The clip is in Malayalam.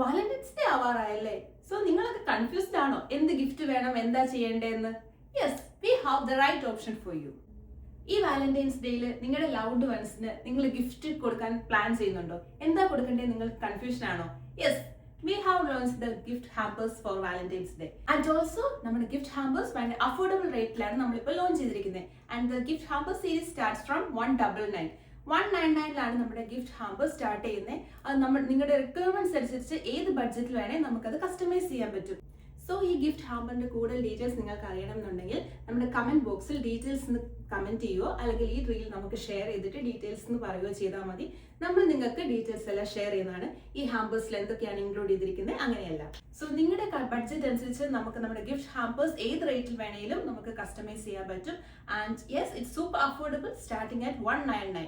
വാലന്റൈൻസ് ഡേ ആവാറായല്ലേ? സോ നിങ്ങളൊക്കെ കൺഫ്യൂസ്ഡ് ആണോ എന്ത് ഗിഫ്റ്റ് വേണം, എന്താ ചെയ്യേണ്ടതെന്ന്? Yes, we have the right option for you. ഈ വാലന്റൈൻസ് ഡേയിൽ നിങ്ങളുടെ ലൗഡ് വൺസിന് നിങ്ങൾ ഗിഫ്റ്റ് കൊടുക്കാൻ പ്ലാൻ ചെയ്യുന്നുണ്ടോ? എന്താ കൊടുക്കേണ്ടത് നിങ്ങൾക്ക് കൺഫ്യൂഷൻ ആണോ? Yes, we have launched the gift hampers for Valentine's Day. And also നമ്മുടെ ഗിഫ്റ്റ് ഹാമ്പേഴ്സ് വളരെ അഫോർഡബിൾ റേറ്റിലാണ് നമ്മളിപ്പോൾ ലോഞ്ച് ചെയ്തിരിക്കുന്നത്. And the gift hamper series starts from 199. 199 നമ്മുടെ ഗിഫ്റ്റ് ഹാമ്പർ സ്റ്റാർട്ട് ചെയ്യുന്നത്. അത് നിങ്ങളുടെ റിക്വയർമെന്റ്സ് അനുസരിച്ച് ഏത് ബഡ്ജറ്റിൽ വേണേൽ നമുക്കത് കസ്റ്റമൈസ് ചെയ്യാൻ പറ്റും. സോ ഈ ഗിഫ്റ്റ് ഹാമ്പറിന്റെ കൂടുതൽ ഡീറ്റെയിൽസ് നിങ്ങൾക്ക് അറിയണമെന്നുണ്ടെങ്കിൽ നമ്മുടെ കമന്റ് ബോക്സിൽ ഡീറ്റെയിൽസ് കമന്റ് ചെയ്യുകയോ അല്ലെങ്കിൽ ഈ റീൽ നമുക്ക് ഷെയർ ചെയ്തിട്ട് ഡീറ്റെയിൽസ് എന്ന് പറയുകയോ ചെയ്താൽ മതി. നമ്മൾ നിങ്ങൾക്ക് ഡീറ്റെയിൽസ് എല്ലാം ഷെയർ ചെയ്യുന്നതാണ്. ഈ ഹാമ്പേഴ്സിൽ എന്തൊക്കെയാണ് ഇൻക്ലൂഡ് ചെയ്തിരിക്കുന്നത് അങ്ങനെയല്ല. സോ നിങ്ങളുടെ ബഡ്ജറ്റ് അനുസരിച്ച് നമുക്ക് നമ്മുടെ ഗിഫ്റ്റ് ഹാമ്പേഴ്സ് ഏത് റേറ്റിൽ വേണമെങ്കിലും നമുക്ക് കസ്റ്റമൈസ് ചെയ്യാൻ പറ്റും. And yes, it's super affordable, starting at 199.